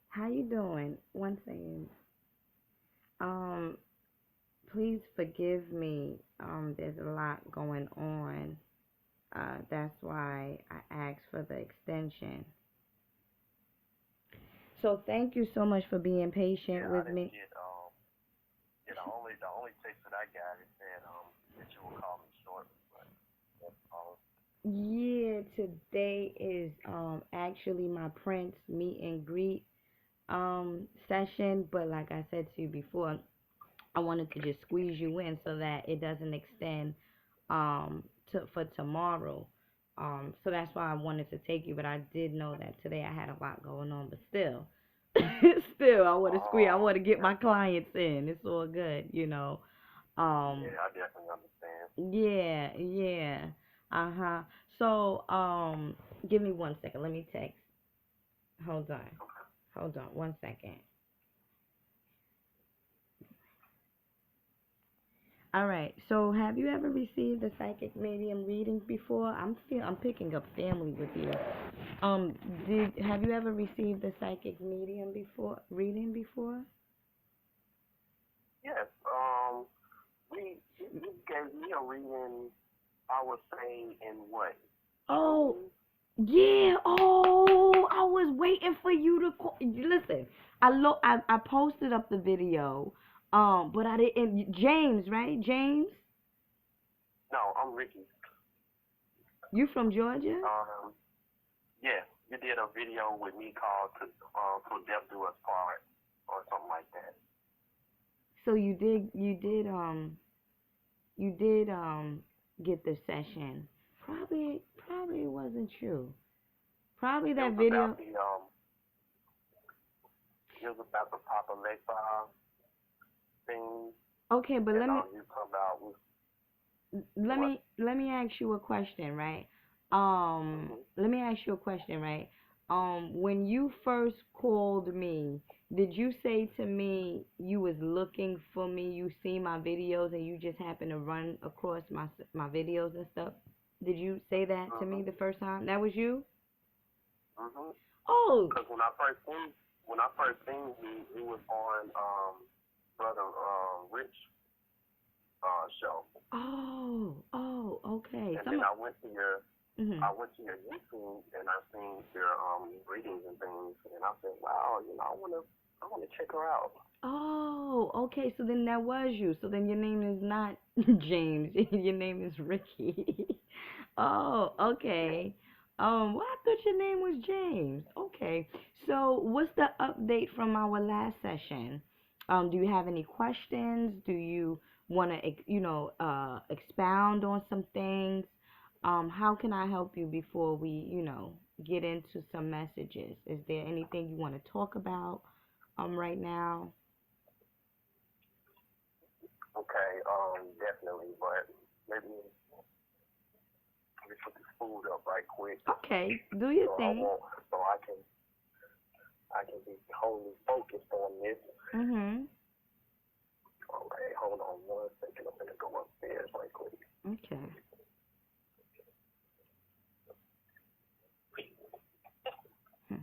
How you doing? One thing. Um, please forgive me. There's a lot going on. That's why I asked for the extension. So thank you so much for being patient with me. Yeah, today is actually my Prince meet and greet session, but like I said to you before, I wanted to just squeeze you in so that it doesn't extend for tomorrow. So that's why I wanted to take you, but I did know that today I had a lot going on, but still, still I want to squeeze. I want to get my clients in. It's all good. Um, yeah, yeah. Uh-huh. So, give me 1 second. Let me text. Hold on. Hold on 1 second. All right. So, have you ever received a psychic medium reading before? I'm picking up family with you. Um, did have you ever received a psychic medium before reading before? Oh, yeah. Oh, I was waiting for you to call. Listen, I posted up the video. But I didn't. James, right? James, you from Georgia? So you did get the session. Probably it wasn't you. Probably that video. Okay, but let me ask you a question, right? Let me ask you a question, right? When you first called me, did you say to me you was looking for me? You see my videos and you just happened to run across my videos and stuff? Did you say that to me the first time? That was you? Oh, oh, okay. Mhm. Oh, okay. So then that was you. So then your name is not James. Your name is Ricky. Oh, okay. Well, I thought your name was James. Okay. So what's the update from our last session? Do you have any questions? Do you want to, expound on some things? How can I help you before we, get into some messages? Is there anything you want to talk about, right now? Okay, do your thing. Mhm. Okay. Hmm.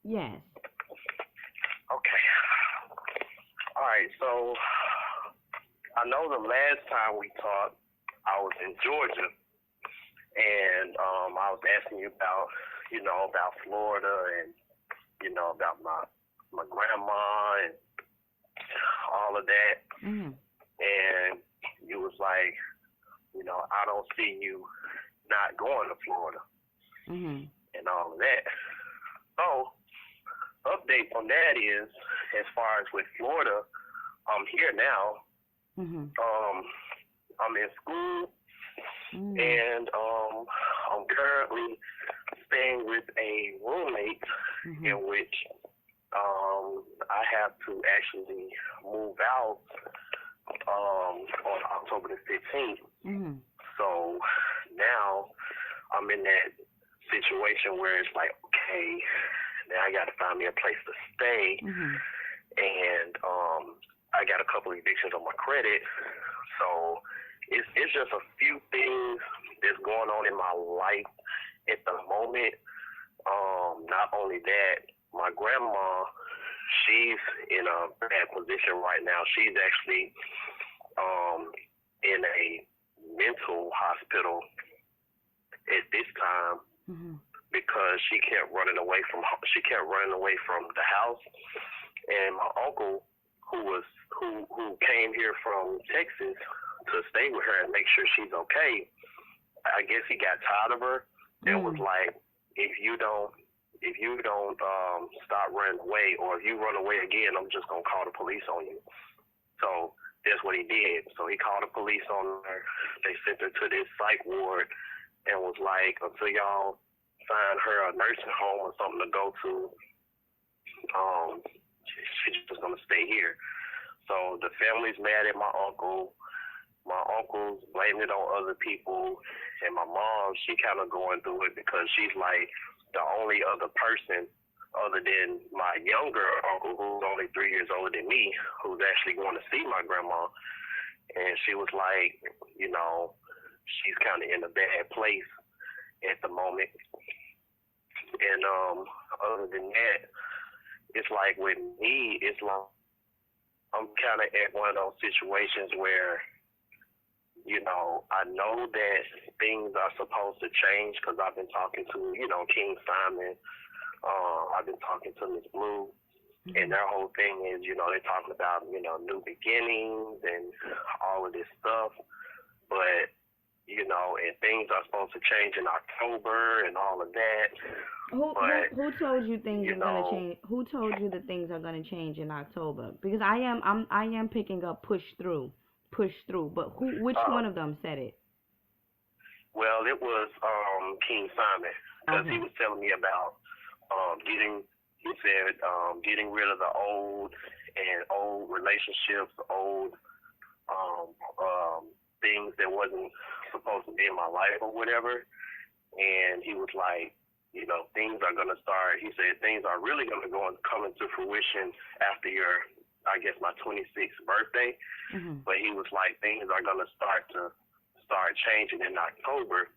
Yes. Mhm. Mhm. Mhm. Mm. Mhm. Mhm. I'm in that situation where it's like, okay, now I got to find me a place to stay, Mhm. and I got a couple evictions on my credit, so it's just a few things that's going on in my life at the moment. Not only that, my grandma, she's in a bad position right now. She's actually um in a mental hospital at this time Mhm. because she kept running away from the house. And my uncle, who came here from Texas to stay with her and make sure she's okay, I guess he got tired of her and was Mm. like, if you don't stop running away, or if you run away again, I'm just gonna call the police on you. So that's what he did. So he called the police on her. They sent her to this psych ward and was like, until y'all find her a nursing home or something to go to, she's just gonna stay here. So the family's mad at my uncle. My uncle's blaming it on other people, and my mom, she kind of going through it because she's like the only other person other than my younger uncle, who's only 3 years older than me, who's actually going to see my grandma. And she was like, you know, she's kind of in a bad place at the moment. And other than that, it's like with me, it's like I'm kind of at one of those situations where, you know, I know that things are supposed to change because I've been talking to, you know, King Simon. I've been talking to Miss Blue, and Mhm. their whole thing is, you know, they're talking about, you know, new beginnings and all of this stuff. But, you know, and things are supposed to change in October and all of that. But, Who told you things you is gonna know, change? Who told you that things are gonna change in October? Because I am picking up push through. But who? Which uh, one of them said it? well, it was King Simon because he Okay. was telling me about getting, he said, getting rid of the old relationships, old um, um, things that wasn't supposed to be in my life or whatever. And he was like, you know, things are gonna start. He said things are really gonna go and come into fruition after your, I guess, my 26th birthday. Mhm. But he was like, things are gonna start changing in October.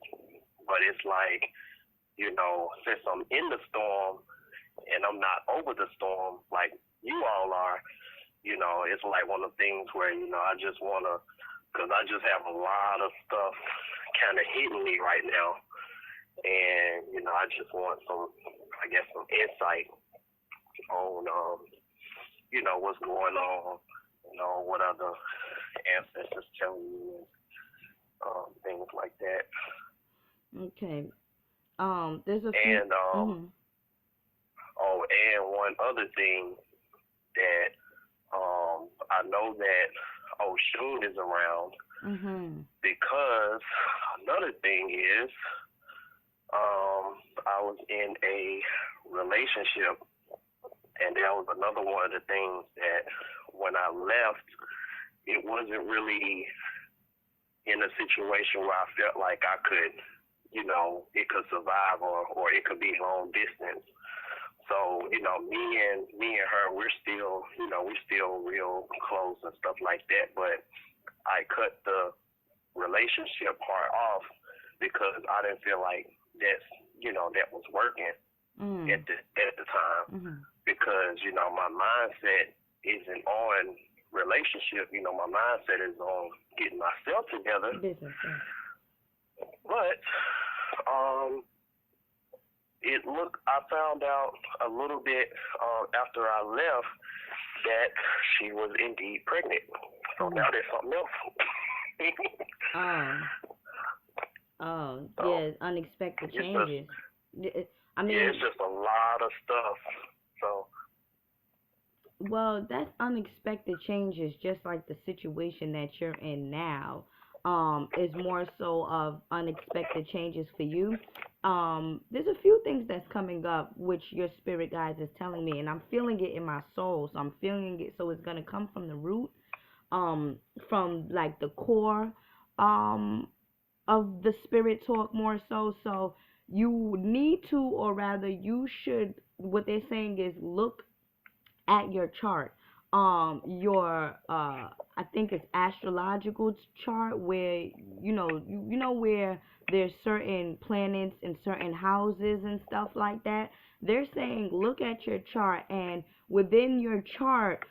But it's like, you know, since I'm in the storm and I'm not over the storm like you all are, you know, it's like one of the things where, you know, I just wanna, because I just have a lot of stuff kind of hitting me right now, and you know, I just want some, I guess, some insight on, you know, what's going on, you know, what other ancestors telling you, things like that. Okay. There's a few. And Mhm. oh, and one other thing that I know that Oshun is around Mhm. because another thing is I was in a relationship, and that was another one of the things that when I left, it wasn't really in a situation where I felt like I could, you know, it could survive, or it could be long distance. So, you know, me and her, we're still, you know, we're still real close and stuff like that. But I cut the relationship part off because I didn't feel like that's, you know, that was working Mhm. at the time, Mhm. because, you know, my mindset isn't on relationship. You know, my mindset is on getting myself together. Business. Yeah. But um, I found out a little bit after I left that she was indeed pregnant. So now Mhm. there's something else. Oh. Oh. So Yeah. Unexpected it's just, changes. I yeah, it's mean, just a lot of stuff. So well, that's unexpected changes, just like the situation that you're in now. Is more so of unexpected changes for you. There's a few things that's coming up, which your spirit guides is telling me, and I'm feeling it in my soul. So I'm feeling it. So it's gonna come from the root, um, from like the core, um, of the spirit talk more so. So you need to, or rather you should, what they're saying is look at your chart, your I think it's astrological chart, where you know where there's certain planets in certain houses and stuff like that. They're saying look at your chart, and within your chart,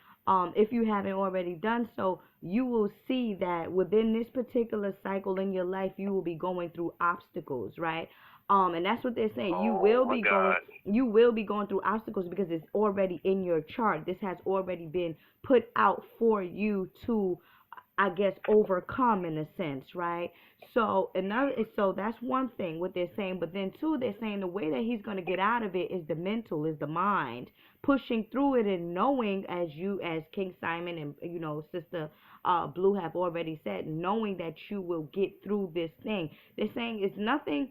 if you haven't already done so, you will see that within this particular cycle in your life, you will be going through obstacles, right? And that's what they're saying. Oh my God. You will be going through obstacles because it's already in your chart. This has already been put out for you to, I guess, overcome in a sense, right? So that's one thing what they're saying, but then two, they're saying the way that he's gonna get out of it is the mental, is the mind, pushing through it and knowing, as King Simon and Sister Blue have already said, knowing that you will get through this thing. They're saying it's nothing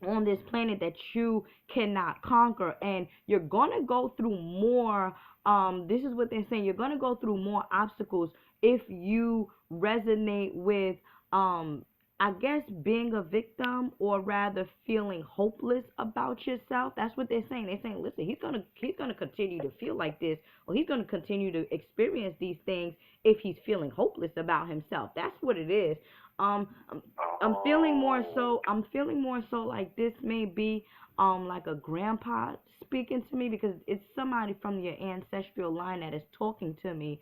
on this planet that you cannot conquer, and you're gonna go through more. This is what they're saying, you're gonna go through more obstacles if you resonate with, I guess, being a victim, or rather feeling hopeless about yourself. That's what they're saying. They're saying, listen, he's gonna continue to feel like this, or he's gonna continue to experience these things if he's feeling hopeless about himself. That's what it is. um I'm feeling more Oh, so. I'm feeling more so like this may be like a grandpa speaking to me, because it's somebody from your ancestral line that is talking to me,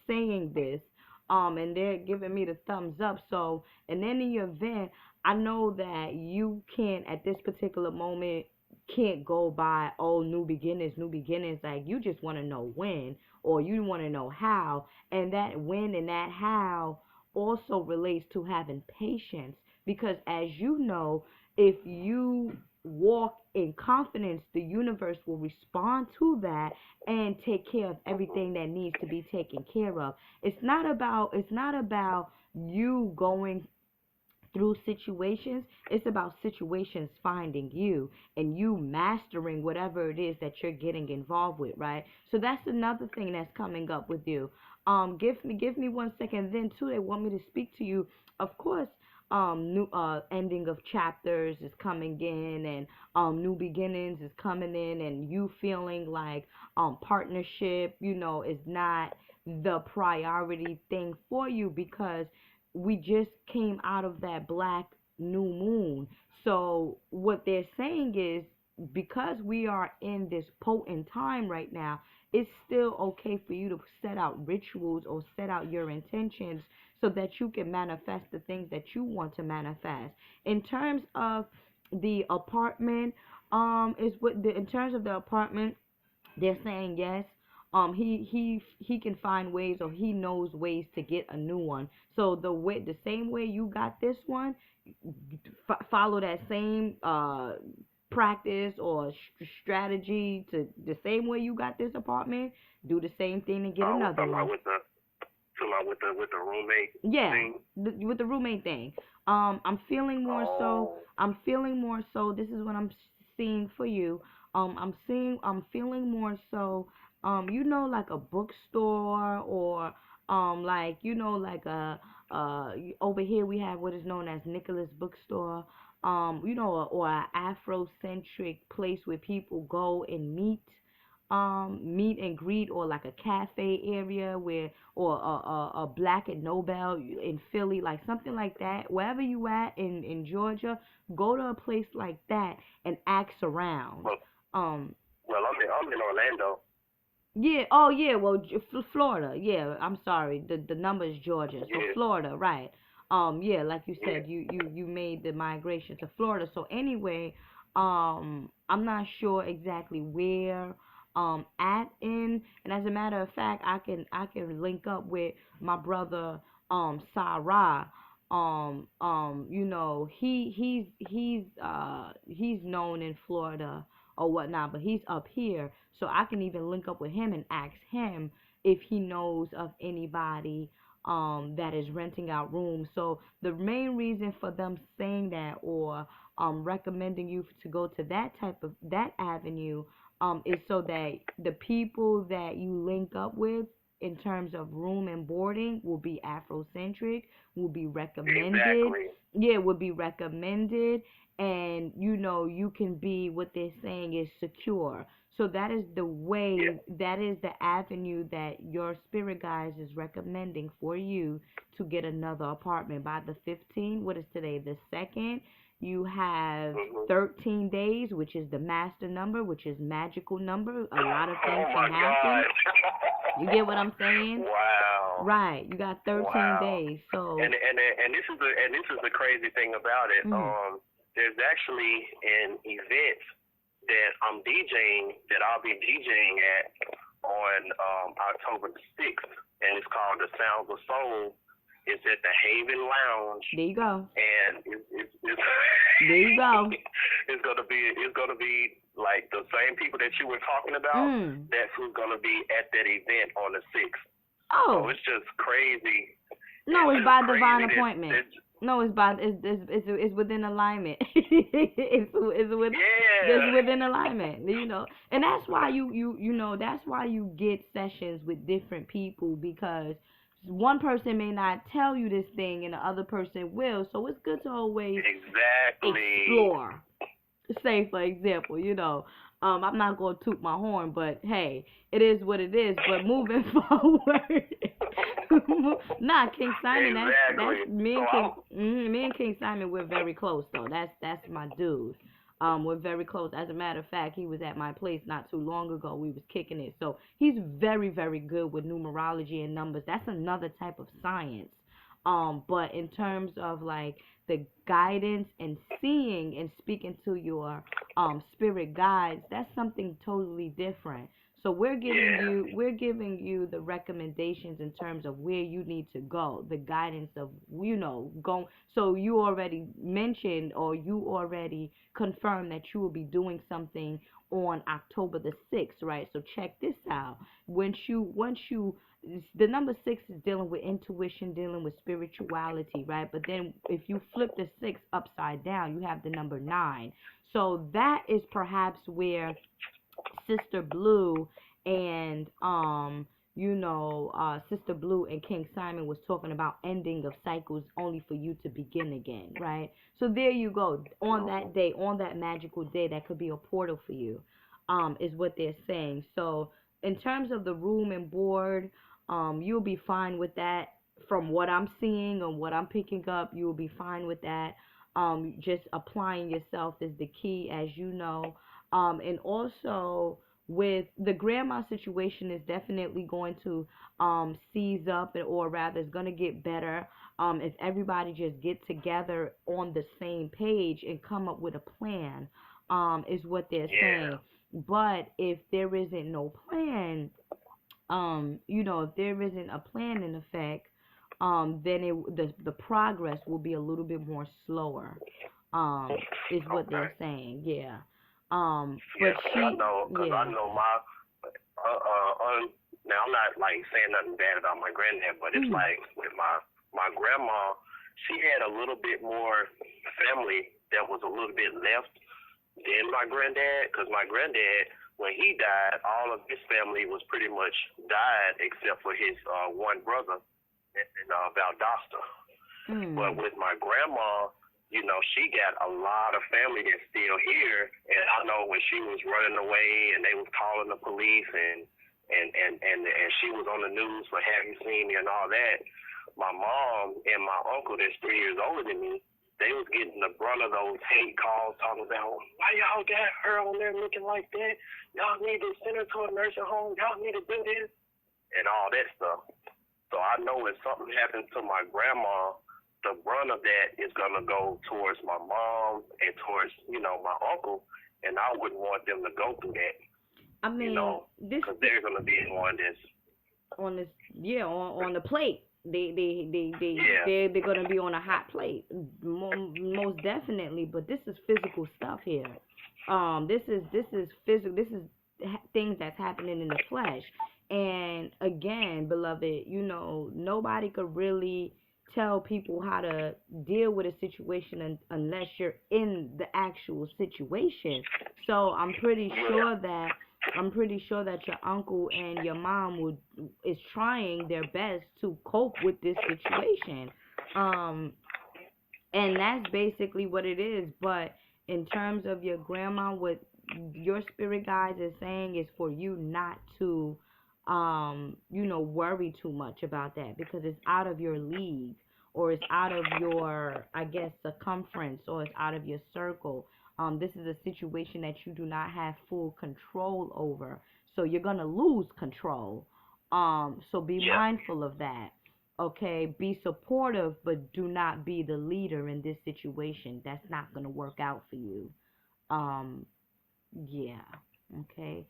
saying this, and they're giving me the thumbs up. So in any event, I know that you can't at this particular moment, can't go by, oh, new beginnings, new beginnings. Like, you just want to know when, or you want to know how, and that when and that how also relates to having patience, because as you know, if you walk in confidence, the universe will respond to that and take care of everything that needs to be taken care of. It's not about you going through situations. It's about situations finding you, and you mastering whatever it is that you're getting involved with, right? So that's another thing that's coming up with you. Give me 1 second. Then too, they want me to speak to you, of course. New ending of chapters is coming in, and new beginnings is coming in, and you feeling like partnership, is not the priority thing for you, because we just came out of that black new moon. So what they're saying is, because we are in this potent time right now, it's still okay for you to set out rituals or set out your intentions, so that you can manifest the things that you want to manifest. In terms of the apartment, in terms of the apartment, they're saying yes. He can find ways, or he knows ways to get a new one. So the same way you got this one, follow that same practice or strategy, to the same way you got this apartment. Do the same thing to get oh, another talking one. about with the roommate Yeah, thing. with the roommate thing. I'm feeling more so. Oh, I'm feeling more so. This is what I'm seeing for you. I'm feeling more so. Like a bookstore, or like like over here we have what is known as Nicholas Bookstore. Or an Afrocentric place where people go and meet and greet, or like a cafe area, where, or a Black and Nobel in Philly, like something like that. Wherever you at in Georgia, go to a place like that and ask around. well, um I'm in Orlando. yeah, oh yeah, well, Florida, yeah, I'm sorry, the number is Georgia, so Yeah, Florida, right? Yeah, like you yeah. said, you made the migration to Florida. So anyway, I'm not sure exactly where at in, and as a matter of fact, I can link up with my brother, Sarah. He's known in Florida or whatnot, but he's up here, so I can even link up with him and ask him if he knows of anybody that is renting out rooms. So the main reason for them saying that, or recommending you to go to that avenue, is so that the people that you link up with in terms of room and boarding will be Afrocentric, will be recommended. Exactly. Yeah, would be recommended, and you can be, what they're saying is, secure. So that is the way, that is the avenue that your spirit guides is recommending for you to get another apartment by the 15th. What is today? The 2nd. You have 13 days, which is the master number, which is magical number. A lot of things can happen. You get what I'm saying? Wow. Right. You got 13 days. So and this is the crazy thing about it. There's actually an event that I'm DJing, that I'll be DJing at on October the 6th, and it's called the Sounds of Soul. It's at the Haven Lounge. There you go. And it's there you go. It's gonna be like the same people that you were talking about. That's who's gonna be at that event on the 6th. Oh. So it's just crazy. No, it's by divine appointment. No, it's within alignment. it's within alignment, and that's why that's why you get sessions with different people, because one person may not tell you this thing and the other person will. So it's good to always explore. Say, for example, I'm not going to toot my horn, but hey, it is what it is. But moving forward, King Simon, that's me and King Simon, we're very close though. That's my dude. We're very close. As a matter of fact, he was at my place not too long ago. We was kicking it. So he's very, very good with numerology and numbers. That's another type of science. But in terms of like the guidance and seeing and speaking to your spirit guides, that's something totally different. So we're giving you the recommendations in terms of where you need to go, the guidance of going. So you already mentioned, or you already confirmed, that you will be doing something on October the 6th, right? So check this out. Once you the number 6 is dealing with intuition, dealing with spirituality, right? But then if you flip the 6 upside down, you have the number 9. So that is perhaps where Sister Blue and Sister Blue and King Simon was talking about ending of cycles only for you to begin again, right? So there you go. On that day, on that magical day, that could be a portal for you, is what they're saying. So in terms of the room and board, you'll be fine with that. From what I'm seeing and what I'm picking up, you'll be fine with that. Just applying yourself is the key, as you know. And also with the grandma situation, is definitely going to seize up, or rather is going to get better if everybody just get together on the same page and come up with a plan, is what they're saying. But if there isn't no plan, if there isn't a plan in effect, then the progress will be a little bit more slower, is what they're saying. But I know my now I'm not like saying nothing bad about my granddad, but it's like with my grandma, she had a little bit more family that was a little bit left than my granddad, because my granddad, when he died, all of his family was pretty much died except for his one brother in Valdosta. But with my grandma, she got a lot of family that's still here. And I know when she was running away and they was calling the police and she was on the news for Have You Seen Me and all that, my mom and my uncle that's 3 years older than me, they was getting the brunt of those hate calls talking about, why y'all got her on there looking like that? Y'all need to send her to a nursing home. Y'all need to do this and all that stuff. So I know if something happens to my grandma, the brunt of that is going to go towards my mom and towards, my uncle, and I wouldn't want them to go through that. I mean, because they're going to be the one that's on this, on the plate. They're going to be on a hot plate, most definitely. But this is physical stuff here. This is physical. This is things that's happening in the flesh. And again, beloved, nobody could really tell people how to deal with a situation unless you're in the actual situation. So I'm pretty sure that your uncle and your mom is trying their best to cope with this situation. And that's basically what it is. But in terms of your grandma, what your spirit guides is saying is for you not to, worry too much about that because it's out of your league or it's out of your, I guess, circumference or it's out of your circle. This is a situation that you do not have full control over, so you're gonna lose control. So be Yeah. mindful of that. Okay, be supportive, but do not be the leader in this situation. That's not gonna work out for you. Um, yeah. Okay.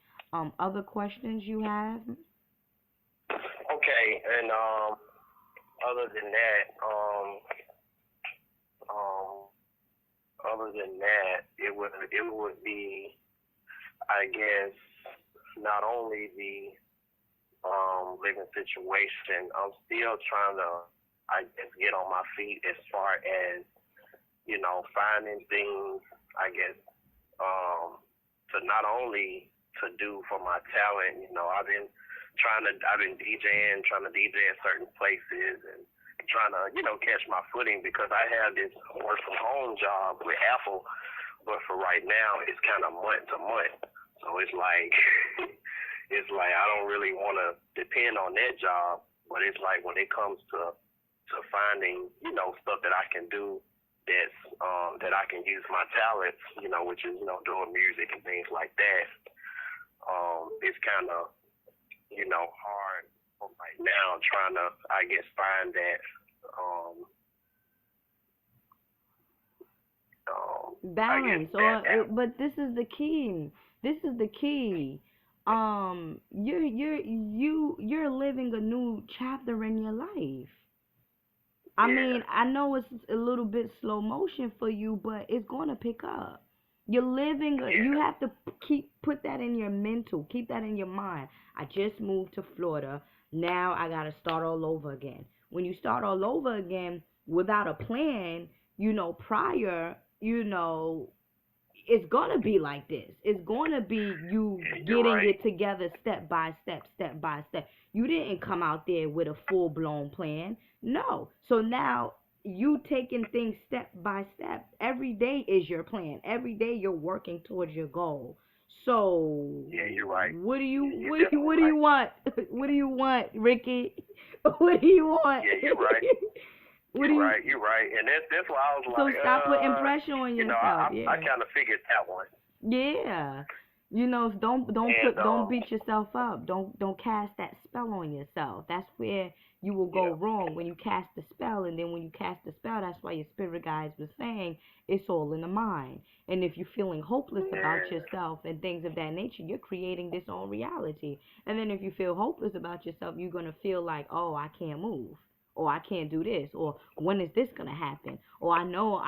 Other questions you have? Okay, and other than that, um, it would be, I guess, not only the living situation. I'm still trying to, I guess, get on my feet as far as finding things. I guess to not only to do for my talent. I've been DJing, trying to DJ at certain places and trying to catch my footing because I have this work from home job with Apple, but for right now it's kind of month to month. So it's like I don't really want to depend on that job, but it's like when it comes to finding stuff that I can do that I can use my talents, which is doing music and things like that. It's kind of hard right now trying to, I guess, find that Balance, but this is the key. This is the key. You're living a new chapter in your life. I mean, I know it's a little bit slow motion for you, but it's going to pick up. You're living, you have to put that in your mental, keep that in your mind. I just moved to Florida. Now I got to start all over again. When you start all over again without a plan, prior, it's gonna be like this. It's gonna be you getting it together step by step, step by step. You didn't come out there with a full blown plan. No. So now you taking things step by step. Every day is your plan. Every day you're working towards your goal. So yeah, you're right. What do you want? What do you want, Ricky? What do you want? Yeah, you're right. You're right, and that's why I was so like, stop putting pressure on yourself. I kind of figured that one. Yeah, don't beat yourself up. Don't cast that spell on yourself. That's where you will go wrong when you cast the spell, and then when you cast the spell, that's why your spirit guides were saying it's all in the mind. And if you're feeling hopeless about yourself and things of that nature, you're creating this own reality. And then if you feel hopeless about yourself, you're gonna feel like, oh, I can't move. Or I can't do this, or when is this gonna happen? Or I know,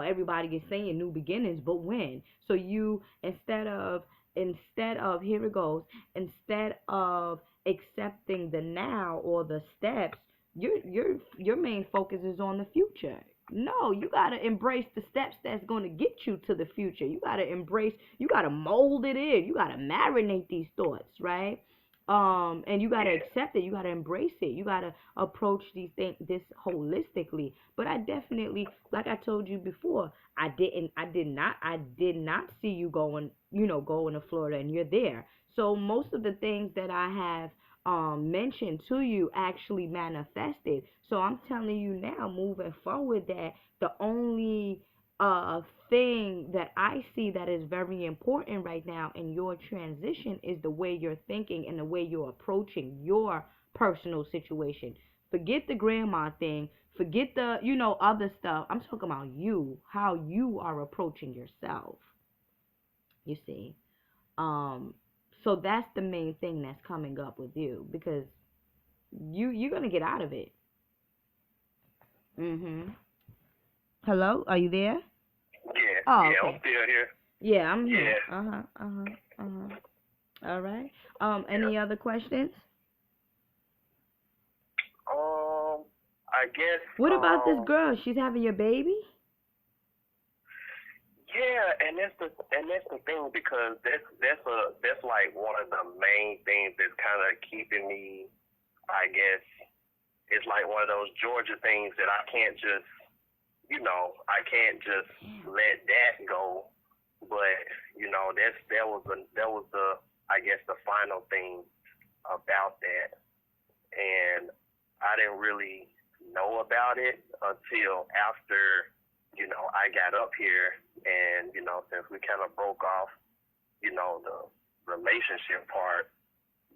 everybody is saying new beginnings, but when? So you instead of here it goes, instead of accepting the now or the steps, your main focus is on the future. No, you gotta embrace the steps that's gonna get you to the future. You gotta mold it in. You gotta marinate these thoughts, right? And you gotta accept it. You gotta embrace it. You gotta approach these things this holistically. But I definitely, like I told you before, I did not see you going to Florida, and you're there. So most of the things that I have mentioned to you actually manifested. So I'm telling you now, moving forward, that the only thing that I see that is very important right now in your transition is the way you're thinking and the way you're approaching your personal situation. Forget the grandma thing. Forget the, other stuff. I'm talking about you, how you are approaching yourself. You see. So that's the main thing that's coming up with you, because you're gonna get out of it. Hello, are you there? Yeah. Oh, yeah, okay. I'm still here. Yeah, I'm here. Yeah. All right. Any other questions? I guess. What about this girl? She's having your baby? Yeah, and that's the thing, because that's like one of the main things that's kind of keeping me. I guess it's like one of those Georgia things that I can't just I can't just let that go. But that was the I guess the final thing about that, and I didn't really know about it until after I got up here, and since we kind of broke off the relationship part,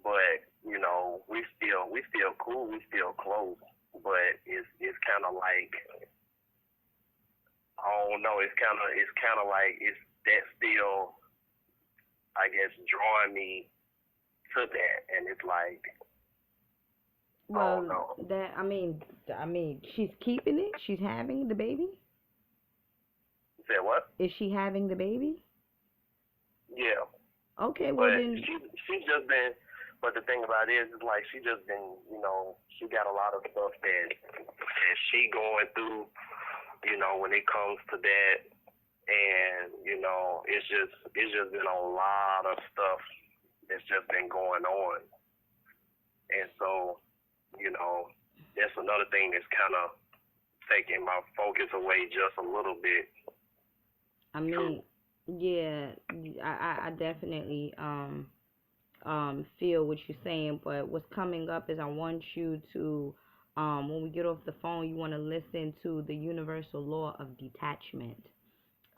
but we still cool, we still close, but it's kind of like I don't know, it's kind of like it's that still I guess drawing me to that, and it's like I don't Well, know. that, I mean, she's keeping it. She's having the baby. You said what? Is she having the baby? Yeah, Okay, well but then, she's just been. But the thing about it is like she just been, she got a lot of stuff that she going through, when it comes to that, and it's just been a lot of stuff that's just been going on, and so you know that's another thing that's kind of taking my focus away just a little bit. I True. mean, yeah, I definitely feel what you're saying, but what's coming up is I want you to when we get off the phone, you want to listen to the universal law of detachment.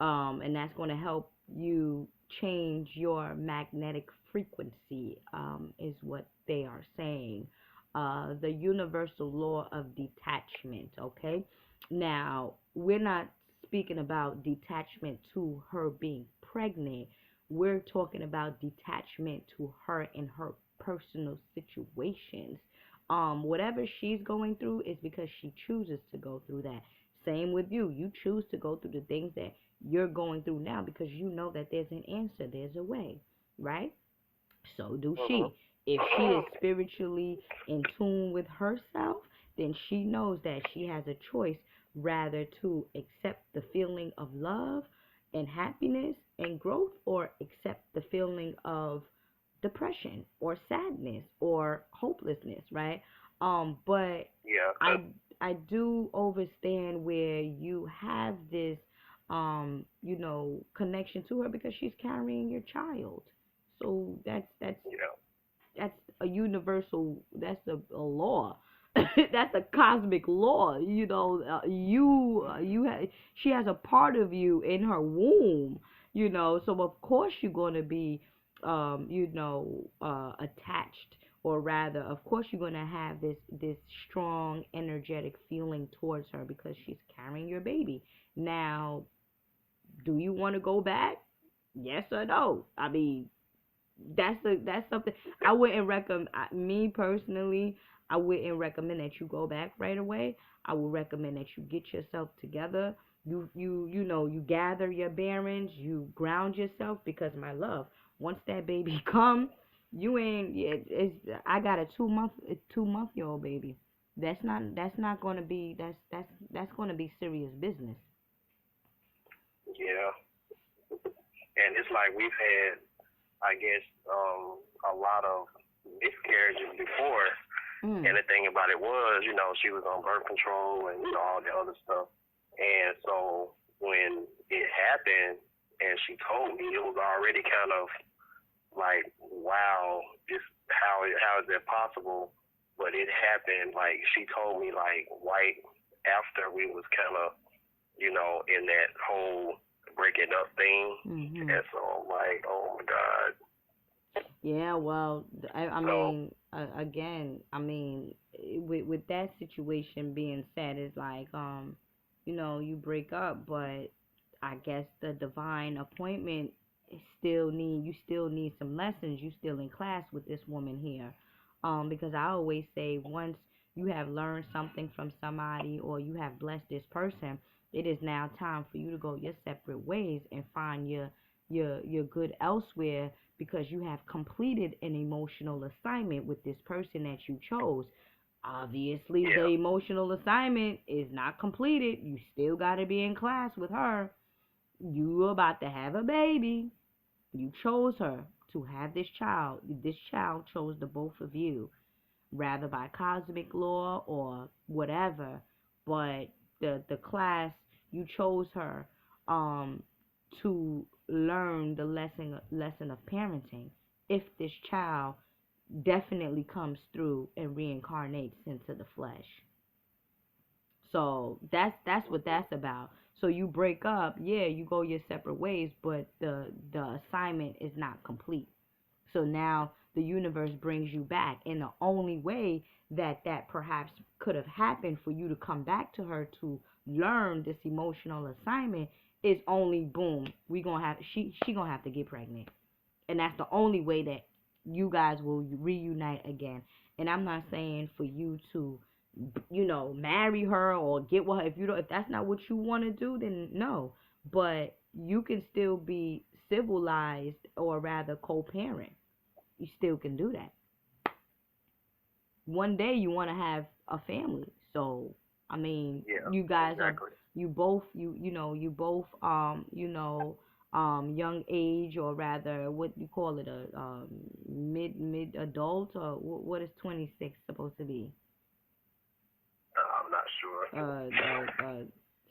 And that's going to help you change your magnetic frequency, is what they are saying. The universal law of detachment, okay? Now, we're not speaking about detachment to her being pregnant. We're talking about detachment to her in her personal situations. Whatever she's going through is because she chooses to go through that. Same with you. You choose to go through the things that you're going through now because you know that there's an answer, there's a way, right? So do Mhm. she. If she is spiritually in tune with herself, then she knows that she has a choice rather to accept the feeling of love and happiness and growth or accept the feeling of depression or sadness or hopelessness, right? But Yeah. I I do understand where you have this connection to her because she's carrying your child. So Yeah. that's a universal, that's a law. That's a cosmic law. She has a part of you in her womb. So of course you're going to be attached, or rather of course you're going to have this strong energetic feeling towards her because she's carrying your baby. Now, do you want to go back? Yes or no? I mean, that's something I wouldn't recommend. Me personally, I wouldn't recommend that you go back right away. I would recommend that you get yourself together. You gather your bearings, you ground yourself, because my love, once that baby come, you ain't. It's I got a 2 month year old baby. That's not gonna be that's gonna be serious business. Yeah. And it's like we've had, I guess, a lot of miscarriages before. Mm. And the thing about it was, she was on birth control and all the other stuff. And so when it happened and she told me, it was already kind of like, wow, this how is that possible? But it happened like she told me like right after we was kind of in that whole breaking up thing. Mhm. And so I'm like, oh my God. Yeah, well, I So mean, again, I mean, with that situation being said, it's like, you break up, but I guess the divine appointment is you still need some lessons. You still in class with this woman here, because I always say once you have learned something from somebody or you have blessed this person, it is now time for you to go your separate ways and find your good elsewhere, because you have completed an emotional assignment with this person that you chose. Obviously, the yeah, emotional assignment is not completed. You still got to be in class with her. You about to have a baby. You chose her to have this child. This child chose the both of you, rather by cosmic law or whatever. But the class You chose her um to learn the lesson of parenting. If this child definitely comes through and reincarnates into the flesh. So that's what that's about. So you break up, yeah, you go your separate ways, but the assignment is not complete. So now the universe brings you back, and the only way that that perhaps could have happened for you to come back to her to learn this emotional assignment is only boom, we gonna have she gonna have to get pregnant, and that's the only way that you guys will reunite again. And I'm not saying for you to, marry her or get with her. If that's not what you want to do, then no. But you can still be civilized, or rather co-parent. You still can do that. One day you want to have a family, so I mean, Yeah, you guys exactly. you both you both young age, or rather what you call it, a mid adult, or what is 26 supposed to be? I'm not sure.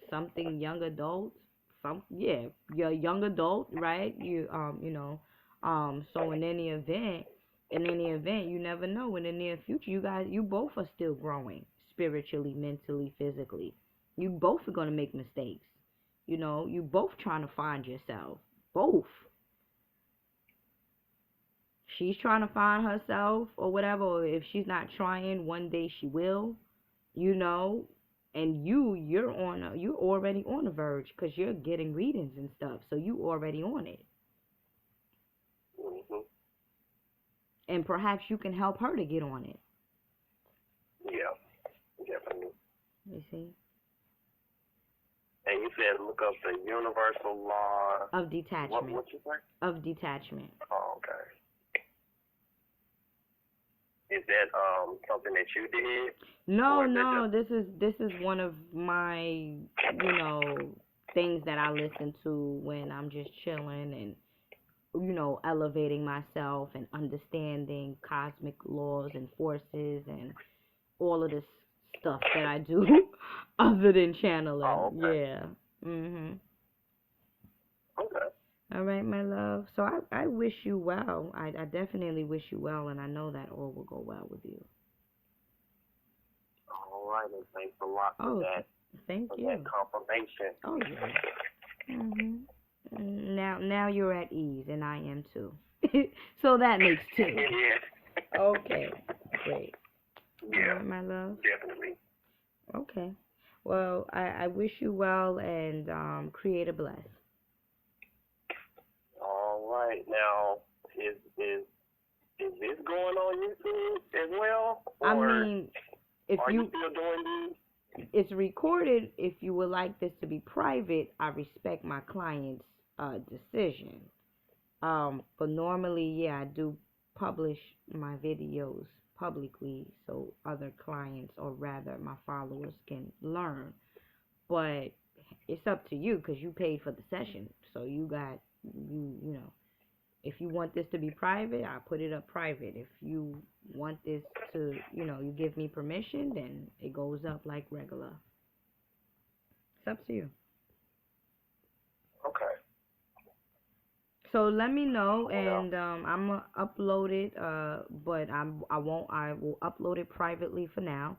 Something young adult, yeah, you're a young adult, right? So in any event, you never know, in the near future, you both are still growing spiritually, mentally, physically. You both are going to make mistakes. You both trying to find yourself, both. She's trying to find herself or whatever, or if she's not trying, one day she will, you know. And you're already on the verge, because you're getting readings and stuff, so you already on it. Hmm. And perhaps you can help her to get on it. Yeah, definitely. You see? And you said look up the universal law Of detachment. What you say? Of detachment. Oh, okay. Is that something that you did? No, this is one of my, things that I listen to when I'm just chilling and, elevating myself and understanding cosmic laws and forces and all of this stuff that I do other than channeling. Oh, okay. Yeah. Mhm. Okay. All right, my love. So I wish you well. I definitely wish you well, and I know that all will go well with you. All right, and thanks a lot for Oh, that. thank For you. that confirmation. Oh yeah. Mhm. Now you're at ease, and I am too. So that makes two. Yeah. Okay, great. All Yeah, right, my love. definitely. Okay. Well, I wish you well, and create a bless. All right. Now, is this going on YouTube as well, I or mean, if are you you still doing these? it's recorded. If you would like this to be private, I respect my client's decision. But normally, yeah, I do publish my videos publicly so other clients, or rather my followers, can learn. But it's up to you, because you paid for the session. So you know, if you want this to be private, I put it up private. If you want this to, you give me permission, then it goes up like regular. It's up to you. Okay. So let me know, Well, and I'm gonna upload it. But I won't. I will upload it privately for now,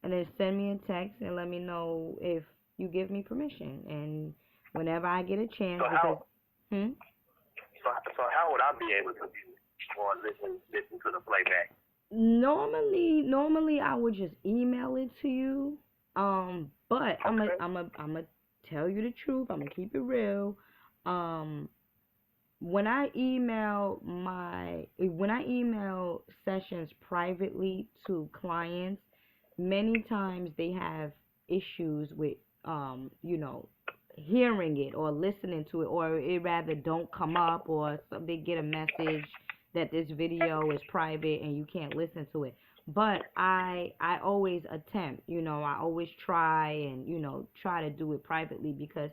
and then send me a text and let me know if you give me permission. And whenever I get a chance, so because how hmm? so how would I be able to or listen to the playback? Normally I would just email it to you. But Okay. I'm a tell you the truth. I'm gonna keep it real. Um, when I email sessions privately to clients, many times they have issues with hearing it or listening to it, or it rather don't come up, or they get a message that this video is private and you can't listen to it. But I always attempt, I always try, and try to do it privately, because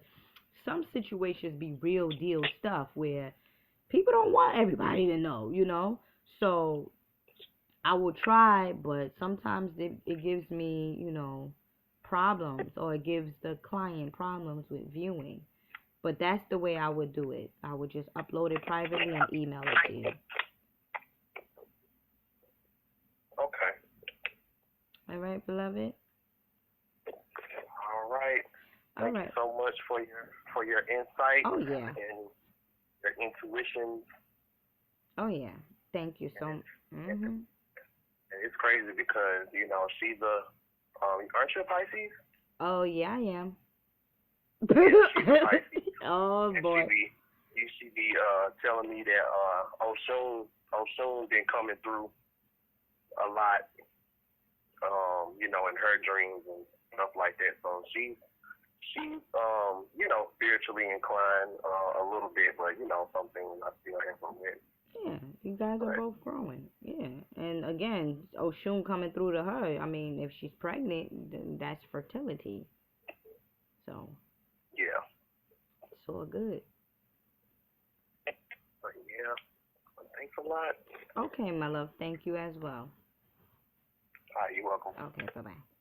some situations be real deal stuff where people don't want everybody to know. So I will try, but sometimes it gives me, problems, or it gives the client problems with viewing. But that's the way I would do it. I would just upload it privately and email it to you. Okay. All right, beloved. All right. All Thank right. you so much for your insight Oh yeah. and your intuition. Oh yeah. Thank you so. And Mhm. it's crazy because she's aren't you a Pisces? Oh yeah, I am. Yeah, she's a Pisces. Oh And boy. she be telling me that Oshun been coming through a lot, in her dreams and stuff like that. So she's spiritually inclined a little bit, but some things I still haven't with. Yeah, you guys are But both growing. Yeah, and again, Oshun coming through to her. I mean, if she's pregnant, then that's fertility. So yeah, it's all good. but yeah. Thanks a lot. Okay, my love. Thank you as well. All right, you're welcome. Okay, bye bye.